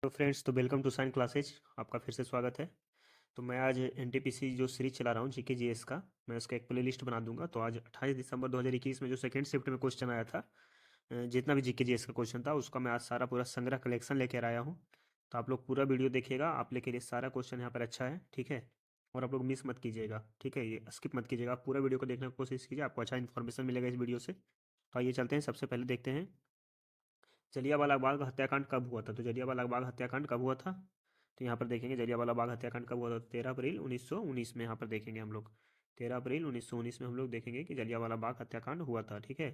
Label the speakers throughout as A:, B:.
A: तो फ्रेंड्स, तो welcome to sign classes. आपका फिर से स्वागत है। तो मैं आज एनटीपीसी जो सीरीज चला रहा हूँ जीके जीएस का, मैं उसका एक प्ले लिस्ट बना दूंगा। तो आज 28 दिसंबर 2021 में जो सेकंड शिफ्ट में क्वेश्चन आया था, जितना भी जीके जीएस का क्वेश्चन था उसका मैं आज सारा पूरा संग्रह कलेक्शन लेकर आया हूँ। तो आप लोग पूरा वीडियो देखिएगा, आप लोग के लिए सारा क्वेश्चन यहाँ पर अच्छा है, ठीक है। और आप लोग मिस मत कीजिएगा, ठीक है, ये स्किप मत कीजिएगा, आप पूरा वीडियो को देखने की कोशिश कीजिए, आपको अच्छा इन्फॉर्मेशन मिलेगा इस वीडियो से। तो आइए चलते हैं, सबसे पहले देखते हैं जलियांवाला बाग हत्याकांड कब हुआ था। तो जलियांवाला बाग हत्याकांड कब हुआ था, तो यहाँ पर देखेंगे जलियांवाला बाग हत्याकांड कब हुआ था। 13 अप्रैल 1919 में यहाँ पर देखेंगे हम लोग। 13 अप्रैल 1919 में हम लोग देखेंगे कि जलियांवाला बाग हत्याकांड हुआ था, ठीक है।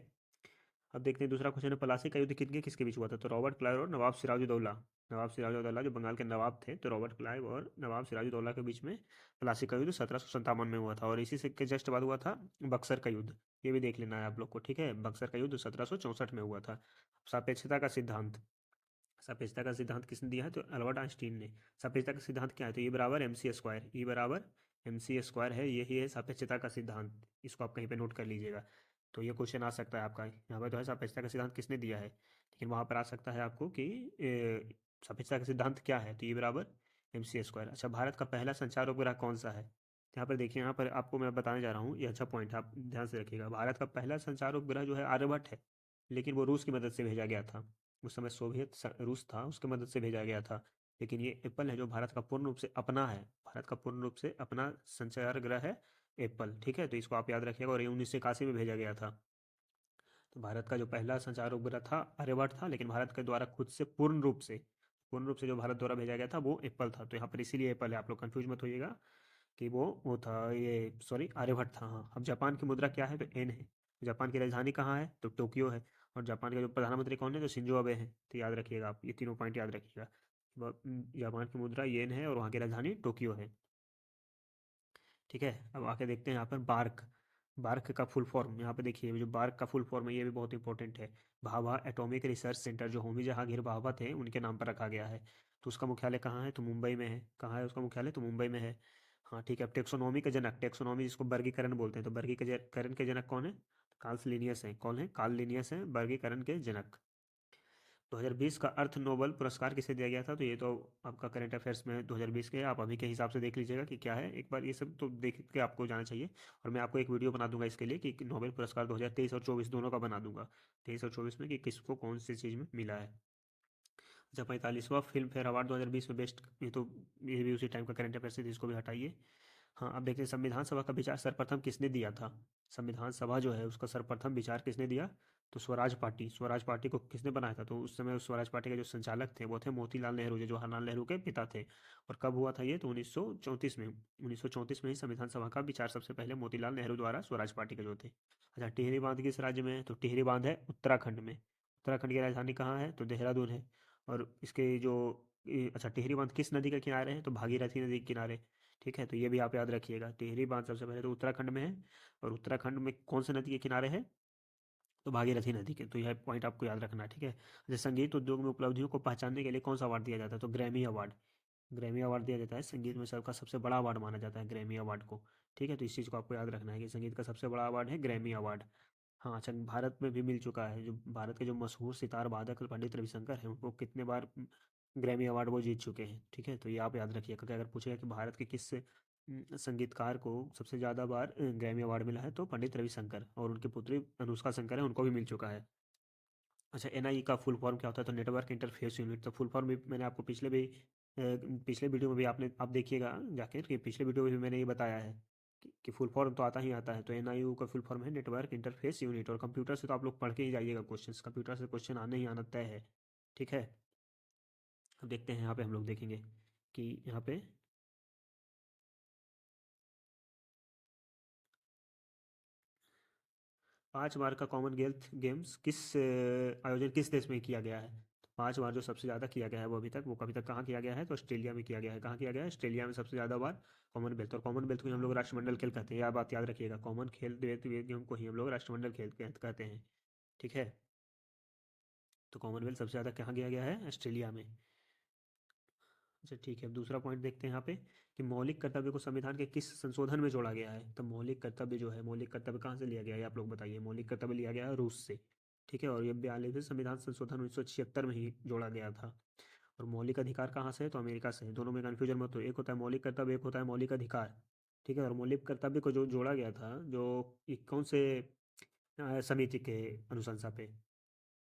A: अब देखते हैं दूसरा क्वेश्चन है, प्लासी का युद्ध किनके किसके बीच हुआ था। तो रॉबर्ट क्लाइव और नवाब सिराजुद्दौला। नवाब सिराजुद्दौला जो बंगाल के नवाब थे, तो रॉबर्ट क्लाइव और नवाब सिराजुद्दौला के बीच में प्लासी का युद्ध 1757 में हुआ था। और इसी से के जस्ट बाद हुआ था बक्सर का युद्ध। ये भी देख लेना है आप लोग को, ठीक है। बक्सर का युद्ध 1764 में हुआ था। सापेक्षता का सिद्धांत। सापेक्षता का सिद्धांत किसने दिया है, तो अल्बर्ट आइंस्टीन ने। सापेक्षता का सिद्धांत क्या है, तो ई बराबर एम सी स्क्वायर। ई बराबर एम सी स्क्वायर है, यही है सापेक्षता का सिद्धांत। इसको आप कहीं पे नोट कर लीजिएगा। तो ये क्वेश्चन आ सकता है आपका, यहाँ पर जो है सापेक्षता का सिद्धांत किसने दिया है, लेकिन वहाँ पर आ सकता है आपको कि सापेक्षता का सिद्धांत क्या है, तो ई बराबर एम सी स्क्वायर। अच्छा, भारत का पहला संचार उपग्रह कौन सा है। तो यहाँ पर देखिए, यहाँ पर आपको मैं बताने जा रहा हूँ, ये अच्छा पॉइंट है, आप ध्यान से रखिएगा। भारत का पहला संचार उपग्रह जो है आर्यभट्ट है, लेकिन वो रूस की मदद से भेजा गया था। उस समय रूस था, उसकी मदद से भेजा गया था। लेकिन ये एप्पल है जो भारत का पूर्ण रूप से अपना है, भारत का पूर्ण रूप से अपना संचार ग्रह है एप्पल, ठीक है। तो इसको आप याद रखिएगा, और ये 1981 में भेजा गया था। तो भारत का जो पहला संचार उपग्रह था आर्यभट्ट था, लेकिन भारत के द्वारा खुद से पूर्ण रूप से जो भारत द्वारा भेजा गया था वो एप्पल था। तो यहाँ पर इसीलिए एप्पल है, आप लोग कंफ्यूज मत होइएगा कि वो था ये, सॉरी, आर्यभट्ट था। हाँ, अब जापान की मुद्रा क्या है, तो एन है। जापान की राजधानी कहाँ है, तो टोक्यो है। और जापान के जो प्रधानमंत्री कौन है, तो शिंजो अबे हैं। तो याद रखिएगा, आप ये तीनों पॉइंट याद रखिएगा। जापान की मुद्रा येन है और वहाँ की राजधानी टोक्यो है, ठीक है। अब आके देखते हैं यहाँ पर बार्क। बार्क का फुल फॉर्म यहाँ पे देखिए, जो बार्क का फुल फॉर्म है ये भी बहुत इंपॉर्टेंट है। भाभा एटॉमिक रिसर्च सेंटर, जो होमी जहांगीर भाभा थे उनके नाम पर रखा गया है। तो उसका मुख्यालय कहाँ है, तो मुंबई में है। कहाँ है उसका मुख्यालय, तो मुंबई में है। हाँ, ठीक है। अब टेक्सोनॉमी का जनक, टेक्सोनॉमी जिसको वर्गीकरण बोलते हैं, तो वर्गीकरण के जनक कौन है, कार्ल लिनियस है। कौन है, कार्ल लिनियस है वर्गीकरण के जनक। 2020 का अर्थ नोबेल पुरस्कार किसे दिया गया था, तो ये तो आपका करंट अफेयर्स में 2020 के है, आप अभी के हिसाब से देख लीजिएगा कि क्या है। एक बार ये सब तो देख के आपको जाना चाहिए। और मैं आपको एक वीडियो बना दूंगा इसके लिए कि नोबेल पुरस्कार 2023 और 24 दोनों का बना दूंगा, 23 और 24 में, कि किसको कौन सी चीज़ में मिला है। अच्छा, 45वां फिल्म फेयर अवार्ड 2020 में बेस्ट, ये भी उसी टाइम का करंट अफेयर से, इसको भी हटाइए। हाँ, अब देखते हैं संविधान सभा का विचार सर्वप्रथम किसने दिया था। संविधान सभा जो है उसका सर्वप्रथम विचार किसने दिया, तो स्वराज पार्टी। स्वराज पार्टी को किसने बनाया था, तो उस समय उस स्वराज पार्टी के जो संचालक थे वो थे मोतीलाल नेहरू, जो जवाहरलाल नेहरू के पिता थे। और कब हुआ था ये, तो 1934 में। 1934 में ही संविधान सभा का विचार सबसे पहले मोतीलाल नेहरू द्वारा स्वराज पार्टी के जो थे। अच्छा, टिहरी बांध किस राज्य में है, तो टिहरी बांध है उत्तराखंड में। उत्तराखंड की राजधानी कहाँ है, तो देहरादून है। और इसके जो अच्छा, टिहरी बांध किस नदी के किनारे है, तो भागीरथी नदी के किनारे, ठीक है। तो ये भी आप याद रखिएगा, टिहरी बांध सबसे पहले तो उत्तराखंड में है। और उत्तराखंड में कौन से नदी के किनारे है, तो भागीरथी नदी के। तो यह पॉइंट आपको याद रखना है, ठीक है। जैसे संगीत उद्योग में उपलब्धियों को पहचानने के लिए कौन सा अवार्ड दिया जाता है, तो ग्रैमी अवार्ड। ग्रैमी अवार्ड दिया जाता है, संगीत में सबका सबसे बड़ा अवार्ड माना जाता है ग्रैमी अवार्ड को, ठीक है। तो इस चीज़ को आपको याद रखना है कि संगीत का सबसे बड़ा अवार्ड है ग्रैमी अवार्ड। हाँ, अच्छा, भारत में भी मिल चुका है, जो भारत के जो मशहूर सितार वादक पंडित रविशंकर हैं उनको कितने बार ग्रैमी अवार्ड वो जीत चुके हैं, ठीक है। तो ये आप याद रखिएगा, क्योंकि अगर पूछेगा कि भारत के किस संगीतकार को सबसे ज़्यादा बार ग्रैमी अवार्ड मिला है, तो पंडित रविशंकर, और उनकी पुत्री अनुष्का शंकर है, उनको भी मिल चुका है। अच्छा, एनआई का फुल फॉर्म क्या होता है, तो नेटवर्क इंटरफेस यूनिट। तो फुल फॉर्म भी मैंने आपको पिछले वीडियो में भी आप देखिएगा जाके कि पिछले वीडियो में भी मैंने ये बताया है कि फुल फॉर्म तो आता है। तो एनआईयू का फुल फॉर्म है नेटवर्क इंटरफेस यूनिट। और कंप्यूटर से तो आप लोग पढ़ के ही जाइएगा, क्वेश्चंस कंप्यूटर से क्वेश्चन आने ही आना तय है, ठीक है। अब देखते हैं, यहाँ पे हम लोग देखेंगे कि यहाँ पे 5 बार का कॉमनवेल्थ गेम्स आयोजन किस देश में किया गया है। तो 5 बार जो सबसे ज़्यादा किया गया है वो अभी तक कहाँ किया गया है, तो ऑस्ट्रेलिया में किया गया है। कहाँ किया गया है, ऑस्ट्रेलिया में सबसे ज़्यादा बार कॉमनवेल्थ। और कॉमनवेल्थ को ही हम लोग राष्ट्रमंडल खेल कहते हैं, यह बात याद रखिएगा। कॉमन खेल गेम को ही हम लोग राष्ट्रमंडल खेल कहते हैं, ठीक है। तो कॉमनवेल्थ सबसे ज़्यादा कहाँ किया गया है, ऑस्ट्रेलिया में। अच्छा, ठीक है। अब दूसरा पॉइंट देखते हैं यहाँ पे कि मौलिक कर्तव्य को संविधान के किस संशोधन में जोड़ा गया है। तो मौलिक कर्तव्य जो है, मौलिक कर्तव्य कहाँ से लिया गया है, आप लोग बताइए। मौलिक कर्तव्य लिया गया है रूस से, ठीक है। और ये 42वें संविधान संशोधन 1976 में ही जोड़ा गया था। और मौलिक अधिकार कहाँ से है? तो अमेरिका से है। दोनों में कन्फ्यूजन मत हो, एक होता है मौलिक कर्तव्य, एक होता है मौलिक अधिकार। ठीक है, और मौलिक कर्तव्य को जो जोड़ा गया था, जो कौन से समिति के अनुशंसा पे?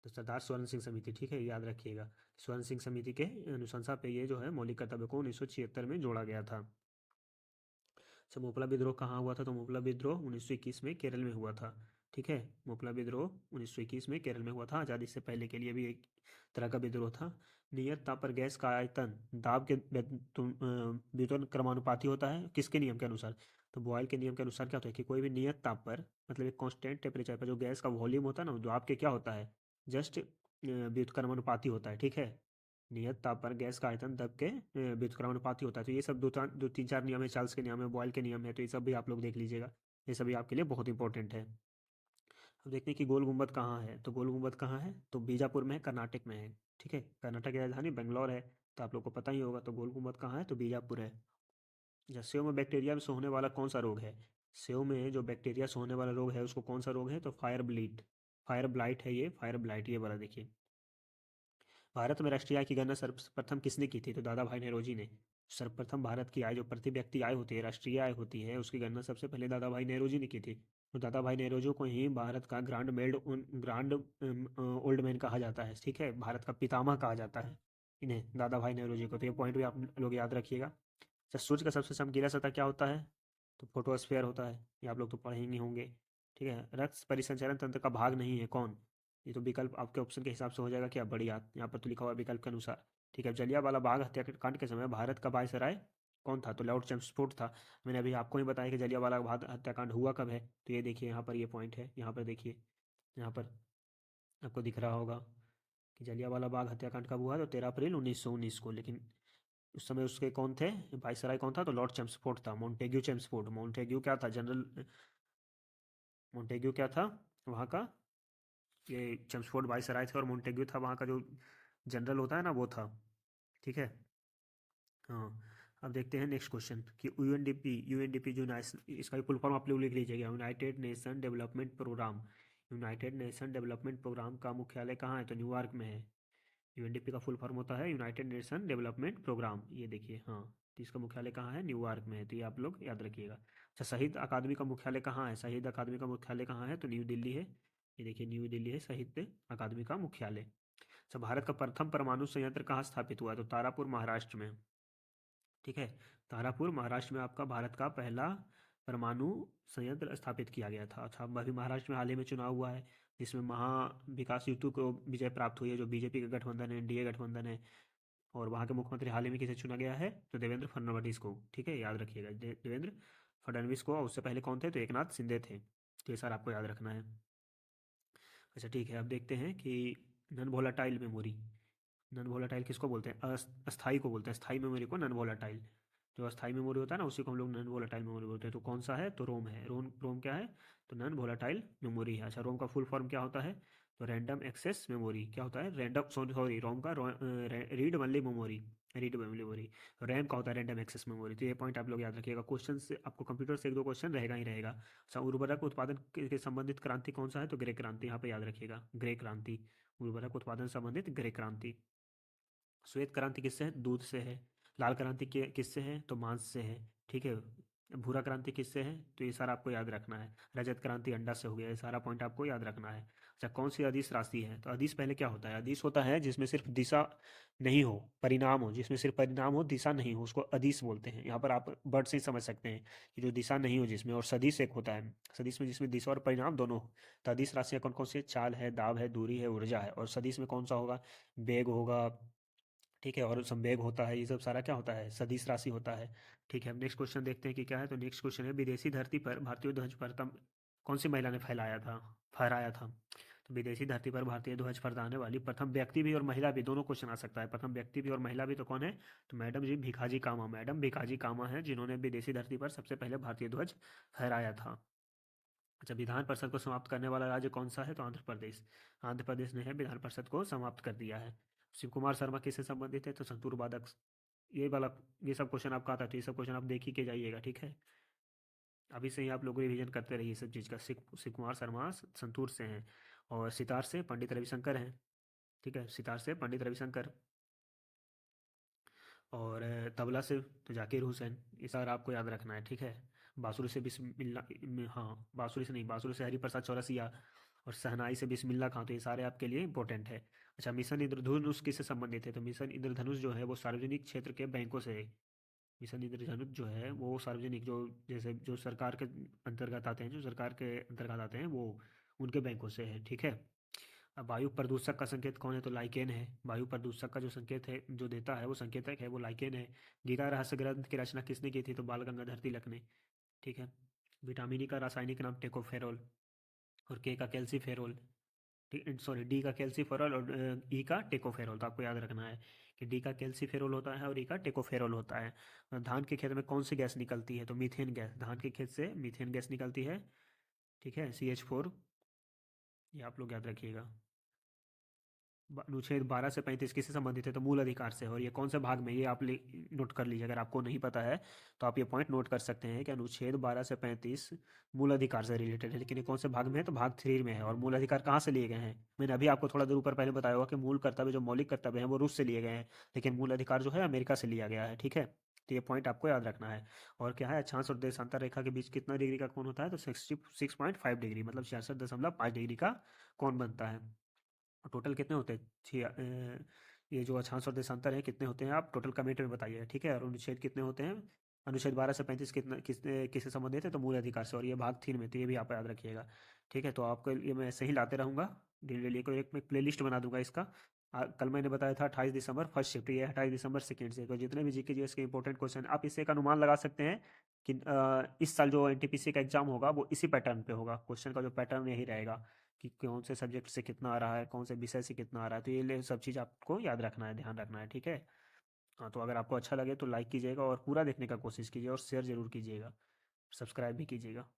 A: तो सरदार स्वर्ण सिंह समिति। ठीक है, याद रखिएगा, स्वर्ण सिंह समिति के अनुशंसा पे ये जो है मौलिक कर्तव्य को 1976 में जोड़ा गया था। अच्छा, मोपला विद्रोह कहाँ हुआ था? तो मोपला विद्रोह 1921 में केरल में हुआ था। ठीक है, मोपला विद्रोह 1921 में केरल में हुआ था। आज़ादी से पहले के लिए भी एक तरह का विद्रोह था। नियत ताप पर गैस का आयतन दाब के व्युत्पन्न क्रमानुपाती होता है, किसके नियम के अनुसार? तो बॉयल के नियम के अनुसार क्या होता है कि कोई भी नियत ताप पर, मतलब एक कांस्टेंट टेम्परेचर पर जो गैस का वॉल्यूम होता है ना, वो दाब के क्या होता है, जस्ट व्युत्क्रमानुपाती होता है। ठीक है, नियत ताप पर गैस का आयतन दब के व्युत्क्रमानुपाती होता है। तो ये सब दो तीन चार नियम है, चार्ल्स के नियम है, बॉयल के नियम है, तो ये सब भी आप लोग देख लीजिएगा, ये सभी आपके लिए बहुत इंपॉर्टेंट है। अब देखते हैं कि गोल गुंबद कहाँ है? तो गोल गुंबद कहाँ है? तो बीजापुर में है, कर्नाटक में है। ठीक है, कर्नाटक की राजधानी बेंगलोर है, तो आप लोग को पता ही होगा। तो गोल गुंबद कहाँ है? तो बीजापुर है। अच्छा, सेव में बैक्टीरिया से होने वाला कौन सा रोग है? सेव में जो बैक्टीरिया से होने वाला रोग है उसको कौन सा रोग है? तो फायर ब्लीट, फायर ब्लाइट है ये, फायर ब्लाइट ये वाला देखिए। भारत में राष्ट्रीय आय की गणना सर्वप्रथम किसने की थी? तो दादा भाई नेहरूजी ने। सर्वप्रथम भारत की आय, जो प्रति व्यक्ति आय होती है, राष्ट्रीय आय होती है, उसकी गणना सबसे पहले दादा भाई नेहरूजी ने की थी। तो दादा भाई नेहरूजी को ही भारत का ग्रांड ओल्ड मैन कहा जाता है। ठीक है, भारत का पितामह कहा जाता है इन्हें, दादा भाई नेहरूजी को। तो ये पॉइंट भी आप लोग याद रखिएगा। अच्छा, सूर्य का सबसे चमकीला सतह क्या होता है? तो फोटोस्फीयर होता है, ये आप लोग तो पढ़ेंगे होंगे। ठीक है, रक्त परिसंचरण तंत्र का भाग नहीं है, कौन? ये तो विकल्प आपके ऑप्शन के हिसाब से हो जाएगा क्या? बढ़िया, यहाँ पर तो लिखा हुआ है विकल्प के अनुसार। ठीक है, जलियांवाला बाग हत्याकांड के समय भारत का वायसराय कौन था? तो लॉर्ड चैम्सफोर्ड था। मैंने अभी आपको ही बताया कि जलियांवाला बाग हत्याकांड हुआ कब है। तो ये देखिए, यहाँ पर ये पॉइंट है, यहाँ पर देखिए, यहाँ पर आपको दिख रहा होगा कि जलियांवाला बाग हत्याकांड कब हुआ? तो 13 अप्रैल 1919 को। लेकिन उस समय उसके कौन थे? वायसराय कौन था? तो लॉर्ड चैम्सफोर्ड था, मोंटेग्यू चैम्सफोर्ड। मोंटेग्यू क्या था? जनरल मोंटेग्यू क्या था वहाँ का? ये चेम्सफोर्ड वाइसराय थे, और मोंटेग्यू था वहाँ का जो जनरल होता है ना, वो था। ठीक है, हाँ। अब देखते हैं नेक्स्ट क्वेश्चन कि यूएनडीपी जो इसका भी फुल फॉर्म आप लोग लिख लीजिएगा, United Nation Development Programme. United Nation Development Programme का मुख्यालय कहाँ है? तो न्यूयॉर्क में है। यूएनडीपी का फुल फॉर्म होता है यूनाइटेड नेशन डेवलपमेंट प्रोग्राम, ये देखिए, हाँ। तो इसका मुख्यालय कहाँ है? न्यूयॉर्क में है, तो ये आप लोग याद रखिएगा। अच्छा, शहीद अकादमी का मुख्यालय कहाँ है? शहीद अकादमी का मुख्यालय कहाँ है? तो न्यू दिल्ली है। ये देखिए, न्यू दिल्ली है साहित्य अकादमी का मुख्यालय। अच्छा, भारत का प्रथम परमाणु संयंत्र कहाँ स्थापित हुआ? तो तारापुर, महाराष्ट्र में। ठीक है, तारापुर महाराष्ट्र में आपका भारत का पहला परमाणु संयंत्र स्थापित किया गया था। अच्छा, अभी महाराष्ट्र में हाल ही में चुनाव हुआ है, जिसमें महा विकास युतु को विजय प्राप्त हुई है, जो बीजेपी का गठबंधन है, एनडीए गठबंधन है। और वहाँ के मुख्यमंत्री हाल ही में किसे चुना गया है? तो देवेंद्र फडणवीस को। ठीक है, याद रखिएगा, देवेंद्र फडणवीस को। और उससे पहले कौन थे? तो एकनाथ शिंदे थे। तो ये सर आपको याद रखना है। अच्छा, ठीक है, अब देखते हैं कि non volatile memory, non volatile किसको बोलते हैं? अस्थाई को बोलते हैं, अस्थाई मेमोरी को नन वोलाटाइल। जो अस्थाई मेमोरी होता है ना, उसी को हम लोग नन वोलाटाइल मेमोरी बोलते हैं। तो कौन सा है? तो रोम है। रोम क्या है? तो नन वोलाटाइल मेमोरी है। अच्छा, रोम का फुल फॉर्म क्या होता है? तो रैंडम एक्सेस मेमोरी। क्या होता है? रैंडम, सॉरी सॉरी, रोम का read only memory, read only memory. RAM का होता है रैंडम एक्सेस मेमोरी। तो ये पॉइंट आप लोग याद रखिएगा, क्वेश्चन से आपको कंप्यूटर से एक दो क्वेश्चन रहेगा ही रहेगा। अच्छा, उर्वरक उत्पादन के संबंधित क्रांति कौन सा है? तो ग्रे क्रांति, यहाँ पे याद रखिएगा, ग्रे क्रांति। उर्वरक उत्पादन संबंधित ग्रे क्रांति। श्वेत क्रांति किससे है? दूध से है। लाल क्रांति के किससे है? तो मांस से है। ठीक है, भूरा क्रांति किससे है? तो ये सारा आपको याद रखना है। रजत क्रांति अंडा से हो गया, ये सारा पॉइंट आपको याद रखना है। अच्छा, कौन सी अदिश राशि है? तो अदिश पहले क्या होता है? अदिश होता है जिसमें सिर्फ दिशा नहीं हो, परिणाम हो, जिसमें सिर्फ परिणाम हो, दिशा नहीं हो, उसको अदिश बोलते हैं। यहाँ पर आप वर्ड से ही समझ सकते हैं कि जो दिशा नहीं हो जिसमें, और सदिश एक होता है, सदिश में जिसमें दिशा और परिणाम दोनों हो। तो अदिश राशियाँ कौन कौन सी है? चाल है, दाब है, दूरी है, ऊर्जा है। और सदिश में कौन सा होगा? वेग होगा। ठीक है, और संवेग होता है, ये सब सारा क्या होता है? सदिश राशि होता है। ठीक है, अब नेक्स्ट क्वेश्चन देखते हैं कि क्या है। तो नेक्स्ट क्वेश्चन है, विदेशी धरती पर भारतीय ध्वज प्रथम कौन सी महिला ने फहराया था? तो विदेशी धरती पर भारतीय ध्वज फहराने वाली प्रथम व्यक्ति भी और महिला भी, दोनों क्वेश्चन आ सकता है। प्रथम व्यक्ति भी और महिला भी तो कौन है? तो मैडम जी भिखाजी कामा, मैडम भिखाजी कामा है जिन्होंने विदेशी धरती पर सबसे पहले भारतीय ध्वज फहराया था। अच्छा, विधान परिषद को समाप्त करने वाला राज्य कौन सा है? तो आंध्र प्रदेश। आंध्र प्रदेश ने है विधान परिषद को समाप्त कर दिया है। शिव कुमार शर्मा किससे संबंधित है? तो संतूर वादक। ये वाला, ये सब क्वेश्चन आपका आता है, तो ये सब क्वेश्चन आप देख ही के जाइएगा। ठीक है, अभी से ही आप लोग रिवीजन करते रहिए सब चीज़ का। शिव कुमार शर्मा संतूर से हैं, और सितार से पंडित रविशंकर हैं। ठीक है, सितार से पंडित रविशंकर। और तबला से तो जाकिर हुसैन, ये सारा आपको याद रखना है, ठीक है। बांसुरी से बिस्मिल्लाह, हाँ बांसुरी से नहीं, बांसुरी से हरिप्रसाद चौरसिया, और शहनाई से बिस्मिल्लाह खां, तो ये सारे आपके लिए इंपॉर्टेंट है। अच्छा, मिशन इंद्रधनुष किससे संबंधित है? तो मिशन इंद्रधनुष जो है वो सार्वजनिक क्षेत्र के बैंकों से है। मिशन इंद्रधनुष जो है वो सार्वजनिक, जो जैसे जो सरकार के अंतर्गत आते हैं, जो सरकार के अंतर्गत आते हैं वो उनके बैंकों से है, ठीक है। अब वायु प्रदूषक का संकेत कौन है? तो लाइकेन है। वायु प्रदूषक का जो संकेत है, जो देता है वो संकेतक है, वो लाइकेन है। गीता रहस्य ग्रंथ की रचना किसने की थी? तो बाल गंगाधर तिलक ने, ठीक है। विटामिन ई का रासायनिक नाम टेकोफेरोल, और के का कैल्सीफेरोल, ठीक, सॉरी, डी का कैल्सीफेरोल और ई का टेकोफेरोल, तो आपको याद रखना है कि डी का कैल्सीफेरोल होता है और ई का टेकोफेरोल होता है। धान के खेत में कौन सी गैस निकलती है? तो मीथेन गैस, धान के खेत से मीथेन गैस निकलती है, ठीक है, CH4, ये आप लोग याद रखिएगा। अनुच्छेद 12 से 35 किससे संबंधित है? तो मूल अधिकार से। और ये कौन से भाग में, ये आप नोट कर लीजिए, अगर आपको नहीं पता है तो आप ये पॉइंट नोट कर सकते हैं कि अनुच्छेद 12 से 35 मूल अधिकार से रिलेटेड है, लेकिन ये कौन से भाग में है? तो भाग 3 में है। और मूल अधिकार कहाँ से लिए गए हैं? मैंने अभी आपको थोड़ा देर ऊपर पहले बताया होगा कि मूल कर्तव्य, जो मौलिक कर्तव्य हैं वो रूस से लिए गए हैं, लेकिन मूल अधिकार जो है अमेरिका से लिया गया है, ठीक है। तो ये पॉइंट आपको याद रखना है। और क्या है, अक्षांश और देशांतर रेखा के बीच कितना डिग्री का कोण होता है? तो 66.5 डिग्री, मतलब 66.5 डिग्री का कोण बनता है। टोटल कितने होते हैं? ये जो अक्षांश और देशांतर है कितने होते हैं, आप टोटल कमेंट में बताइए, ठीक है। और अनुच्छेद कितने होते हैं? अनुच्छेद 12 से 35 कितने किसने किससे संबंधित है? तो मूल अधिकार से, और ये भाग 3 में, तो ये भी आप याद रखिएगा, ठीक है। तो आपको ये मैं ऐसे ही लाते रहूँगा डेली डेली को, एक मैं प्ले लिस्ट बना दूंगा इसका। कल मैंने बताया था 28 दिसंबर फर्स्ट शिफ्ट, ये 28 दिसंबर सेकेंड शिफ्ट, तो जितने भी जीके जीएस के इंपॉर्टेंट क्वेश्चन, आप इससे एक अनुमान लगा सकते हैं कि इस साल जो एनटीपीसी का एग्जाम होगा वो इसी पैटर्न पे होगा, क्वेश्चन का जो पैटर्न यही रहेगा कि कौन से सब्जेक्ट से कितना आ रहा है, कौन से विषय से कितना आ रहा है, तो सब चीज़ आपको याद रखना है, ध्यान रखना है, ठीक है। हाँ, तो अगर आपको अच्छा लगे तो लाइक कीजिएगा और पूरा देखने का कोशिश कीजिए, और शेयर ज़रूर कीजिएगा, सब्सक्राइब भी कीजिएगा।